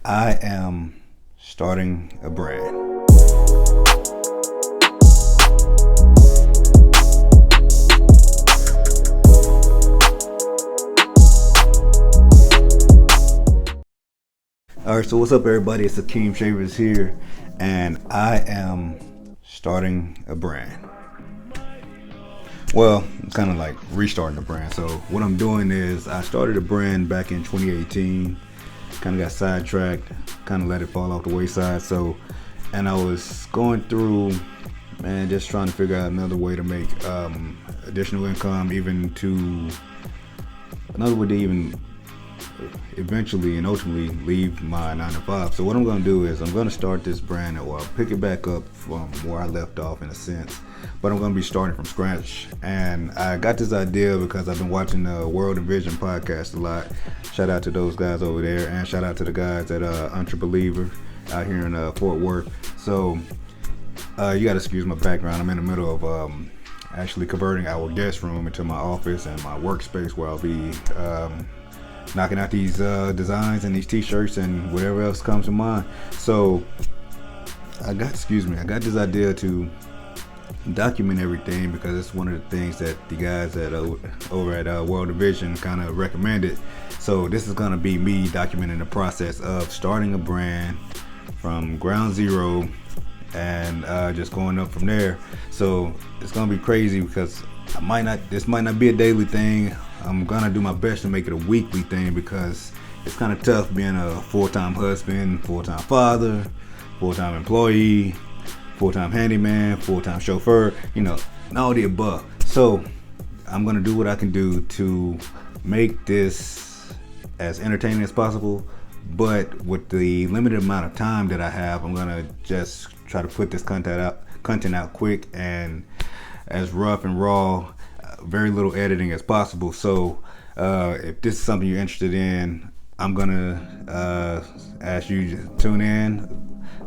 I am starting a brand. Alright, so what's up everybody? It's Akeem Shavers here, and I am starting a brand. Well, I'm kind of like restarting the brand. So what I'm doing is I started a brand back in 2018, kind of got sidetracked, kind of let it fall off the wayside. And I was going through, man, just trying to figure out another way to make additional income, another way to even eventually and ultimately leave my 9-to-5. So what I'm going to do is I'm going to start this brand, or I'll pick it back up from where I left off in a sense, but I'm going to be starting from scratch. And I got this idea because I've been watching the wrldinvsn podcast a lot. Shout out to those guys over there, and shout out to the guys at entrebelievers out here in Fort Worth. So you got to excuse my background. I'm in the middle of actually converting our guest room into my office and my workspace, where I'll be knocking out these designs and these t-shirts and whatever else comes to mind. So I got this idea to document everything, because it's one of the things that the guys at over at wrldinvsn kind of recommended. So this is going to be me documenting the process of starting a brand from ground zero and just going up from there. So it's going to be crazy, because this might not be a daily thing. I'm gonna do my best to make it a weekly thing, because it's kind of tough being a full-time husband, full-time father, full-time employee, full-time handyman, full-time chauffeur, and all the above. So I'm gonna do what I can do to make this as entertaining as possible, but with the limited amount of time that I have, I'm gonna just try to put this content out quick and as rough and raw, very little editing as possible. So if this is something you're interested in, I'm gonna ask you to tune in,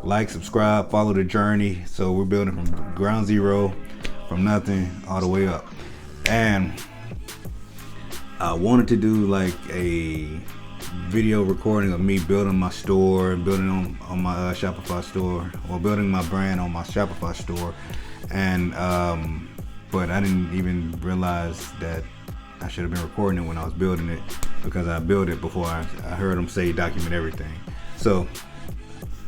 like, subscribe, follow the journey. So we're building from ground zero, from nothing all the way up. And I wanted to do like a video recording of me building my store, building on my Shopify store, or building my brand on my Shopify store. And but I didn't even realize that I should have been recording it when I was building it, because I built it before I heard them say document everything. So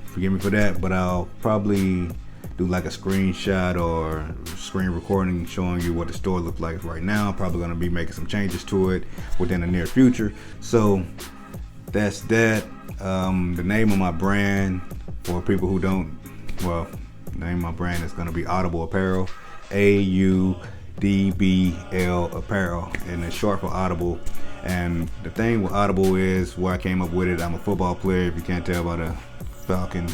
forgive me for that, but I'll probably do like a screenshot or screen recording showing you what the store looks like right now. I'm probably going to be making some changes to it within the near future. So that's that. The name of my brand, for people who don't, well, the name of my brand is going to be AUDBL Apparel. AUDBL Apparel, and it's short for Audible. And the thing with Audible is where I came up with it. I'm a football player, if you can't tell by the Falcon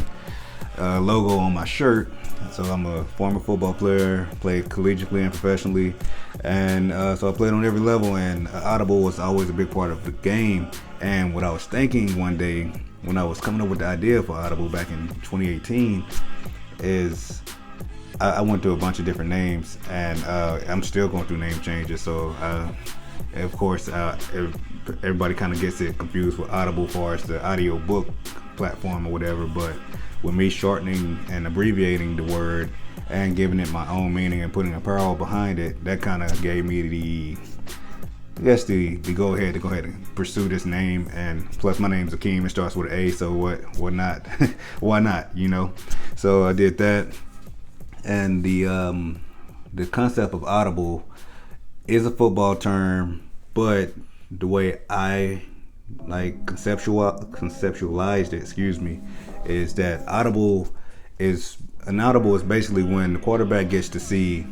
logo on my shirt. So I'm a former football player, played collegiately and professionally, and so I played on every level, and Audible was always a big part of the game. And what I was thinking one day when I was coming up with the idea for Audible back in 2018 is I went through a bunch of different names, and I'm still going through name changes. So of course everybody kind of gets it confused with Audible as far as the audio book platform or whatever, but with me shortening and abbreviating the word and giving it my own meaning and putting apparel behind it, that kind of gave me the go ahead and pursue this name. And plus my name's Akeem, it starts with an A, so what not why not, so I did that. And the concept of Audible is a football term, but the way I like conceptualized it, is that audible is basically when the quarterback gets to see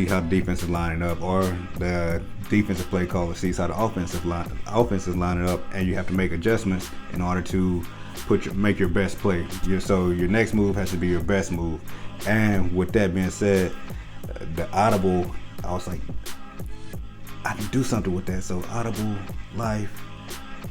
how the defense is lining up, or the defensive play caller sees how the offense is lining up, and you have to make adjustments in order to make your best play. So your next move has to be your best move. And with that being said, the Audible, I was like, I can do something with that. So Audible life,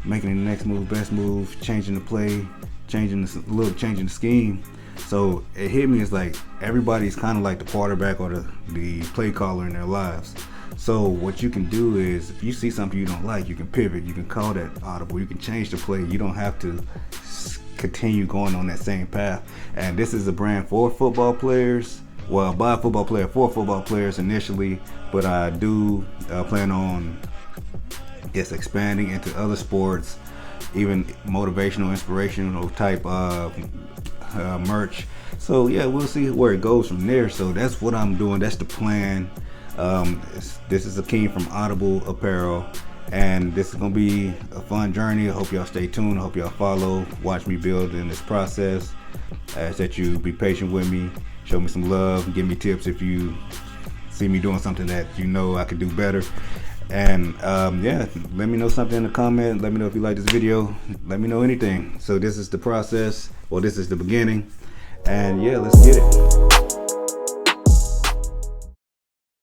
making the next move best move, changing the play, changing the scheme. So it hit me as like everybody's kind of like the quarterback or the play caller in their lives. So what you can do is, if you see something you don't like, you can pivot, you can call that audible, you can change the play. You don't have to continue going on that same path. And this is a brand for football players. Well, by a football player for football players initially, but I do plan on expanding into other sports, even motivational, inspirational type of merch. So yeah, we'll see where it goes from there. So that's what I'm doing. That's the plan. This is Akeem from AUDBL Apparel, and this is gonna be a fun journey. I hope y'all stay tuned. I hope y'all follow, watch me build in this process. I ask that you be patient with me, show me some love, give me tips if you see me doing something that you know I could do better. And yeah, let me know something in the comment. Let me know if you like this video. Let me know anything. So this is the process. Well, this is the beginning. And yeah, let's get it.